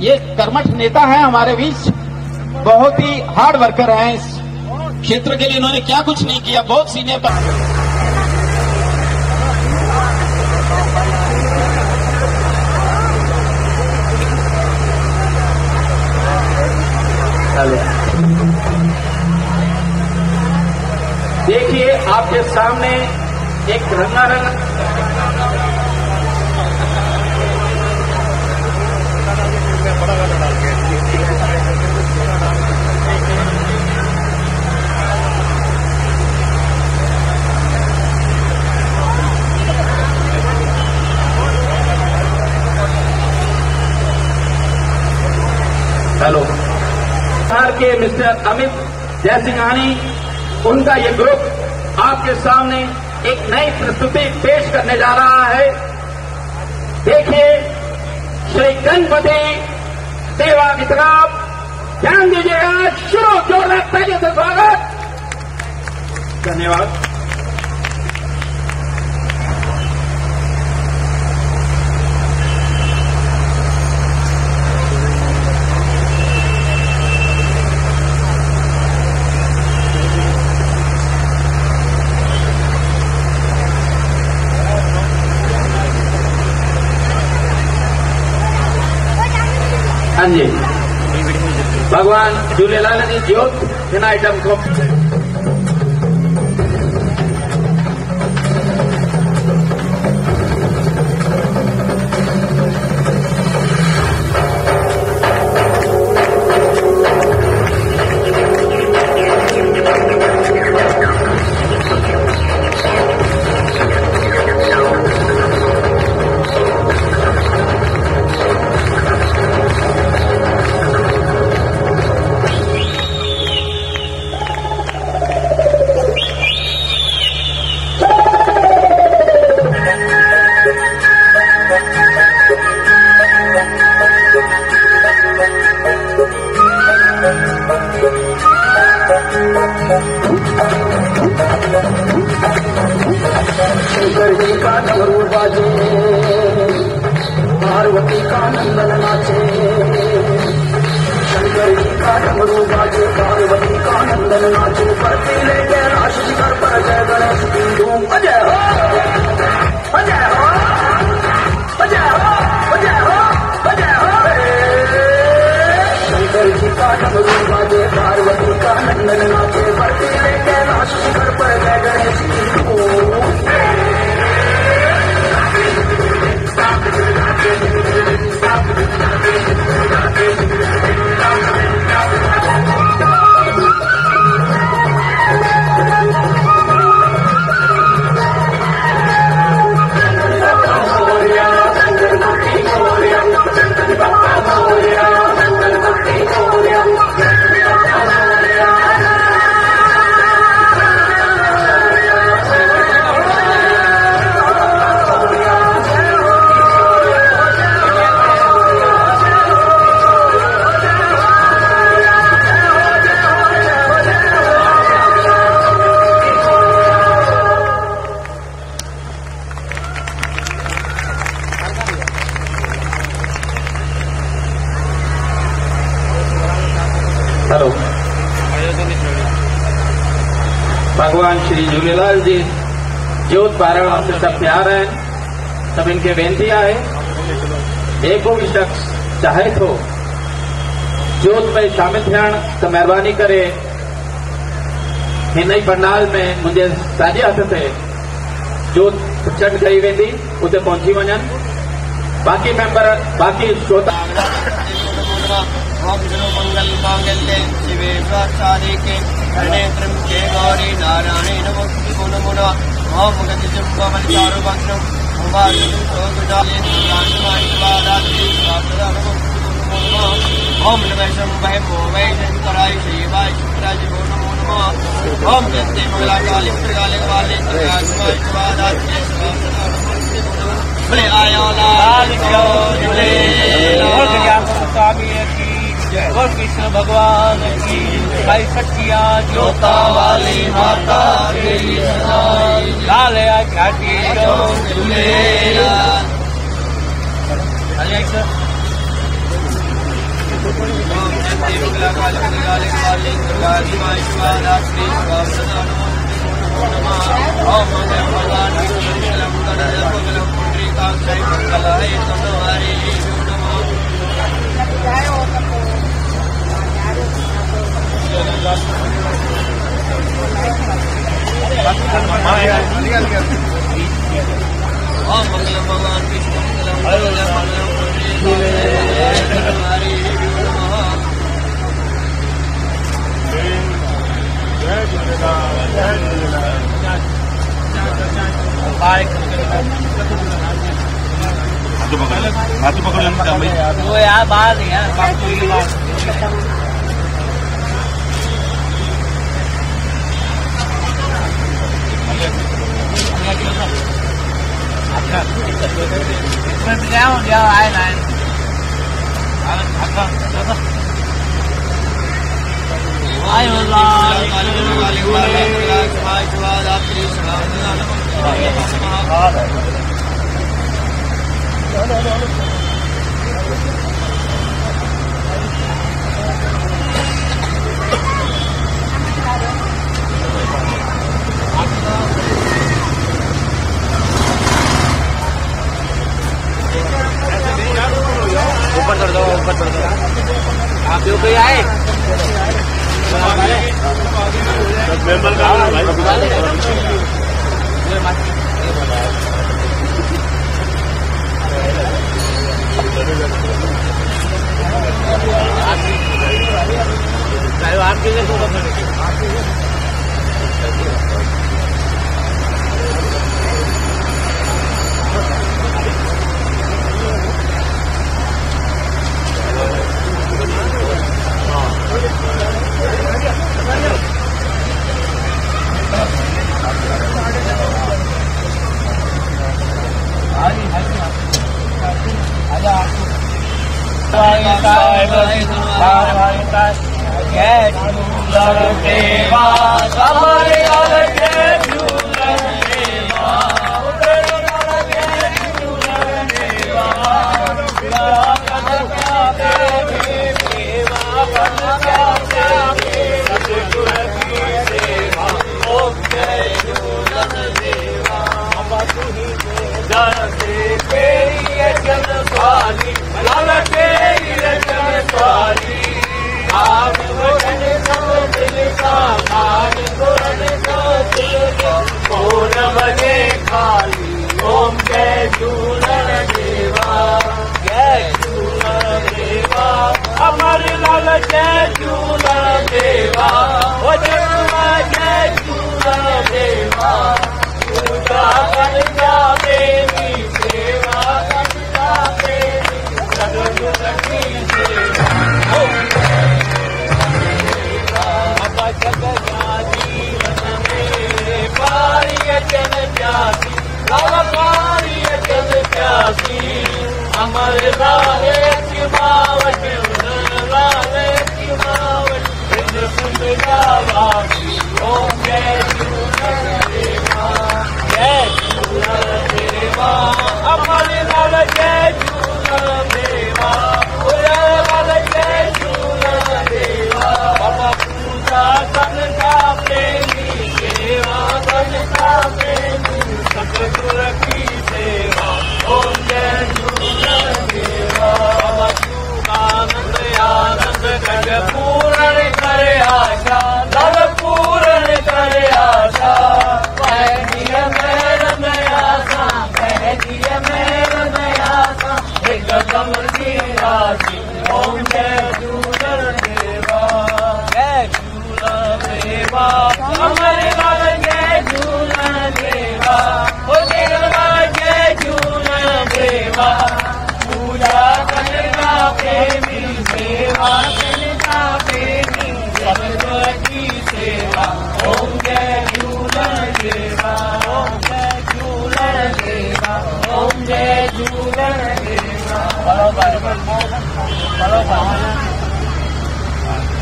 ये कर्मठ नेता हैं हमारे बीच, बहुत ही हार्ड वर्कर हैं। इस क्षेत्र के लिए इन्होंने क्या कुछ नहीं किया, बहुत सीनियर देखिए आपके सामने एक रंगारंग बिहार के मिस्टर अमित जयसिंघानी, उनका ये ग्रुप आपके सामने एक नई प्रस्तुति पेश करने जा रहा है। देखिए श्री गणपति सेवा की तरफ ध्यान दीजिएगा। शुरू, जोरदार तालियों से स्वागत। धन्यवाद। हाँ जी, भगवान झूलेलाल जी ज्योत हिन आइटम को शंकर जी का डमरू बाजे, पार्वती का नंदन नाचे। शंकर जी का डमरू बाजे, पार्वती का नंदन नाचे। बर्फीले कैलाश शिखर पर जय गणेश की धूम। अजय हो, अजय हो, अजय हो, अजय हो, अजय हो। शंकर जी का डमरू बाजे, पार्वती का नंदन नाचे। बर्फीले कैलाश शिखर पर जय गणेश की धूम। हेलो, भगवान श्री झूलेलाल जी ज्योत पारण से सब प्यार है, सब इनके बेनतियां है। जेको भी शख्स चाहे तो ज्योत में शामिल थियण तो महिरबानी करे हिन ई पंडाल में मुंहिंजे साॼे हथ ते ज्योत प्रचंड कई वेंदी, उते पहुंची वञनि। बाकी मेंबर, बाकी श्रोता ओम जनो मंगल मांगल्ये शिवे सर्वासाधिके शरणे त्र्यंबके गौरी नारायणे नमोस्तुते नमो नमः। ओम गतिजम्बमलिकारो वक्त्रम ओमार्जुन सोगुदाले नारायणाय स्वादाति स्वापदानमो नमो नमः। ओम नमः शंभवे भोवे शंकराय शिवाय शुक्राय नमो नमः। ओम जयते मंगलाकाली प्रकाले वाले प्रकाशमाय स्वादाति स्वापदानमो नमः। बोले आया लाल स्वामी की और कृष्ण भगवान की भाई सखिया जोता वाली माता की लाल घाटी मंगलम भगवान विष्णु हाथ पकड़ लेना वो यार बात है यार ऊपर चढ़ दो आप जो कोई आए आपके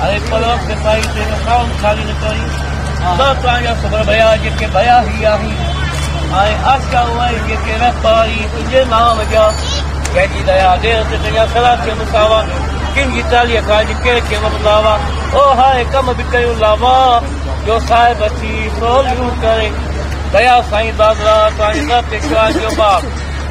अरे पलक के भाई तेरे काम खाली न करी सब प्राणियों खबर भया जिसके भया ही आही आए आशा हुआ के रफ्तारी तुझे नाम गया कहती दया दे तेरा सदा के मुसावा किन गिताली खाज के बदलावा ओ हाय कम भी कयो लावा जो साहिब अची सोलियूं करे दया साईं दादरा ताईं दा पेशवा जो बाप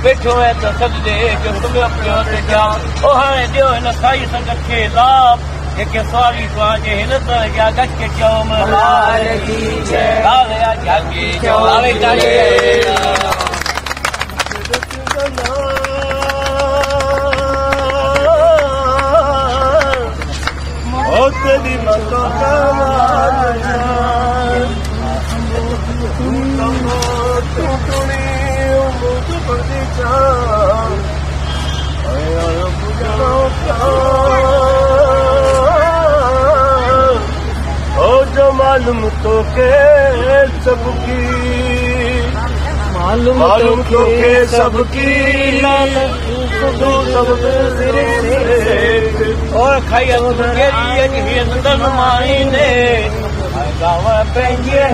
बैठो है तो सजदे जो सुम्हियो पियो ते जा ओ हाणे ॾियो हिन साई संगत खे लाभ जेके सवारी तव्हांजे हिन तरह जा गच के चओम लाल जी जय लाल या जागे जो लावे जागे तेरी मतो जो मालूम तो के सबकी मालूम तो के सबकी और खाई माईने गाँव पंहिंजे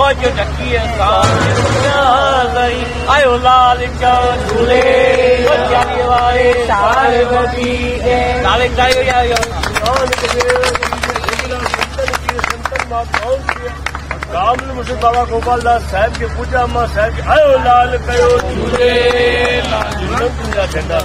और जो ढकी आयो लाल झूले वारे नाले मुझे बाबा गोपाल दास साहब के पूजा मां साहब आयो लाल कयो झूले झंडा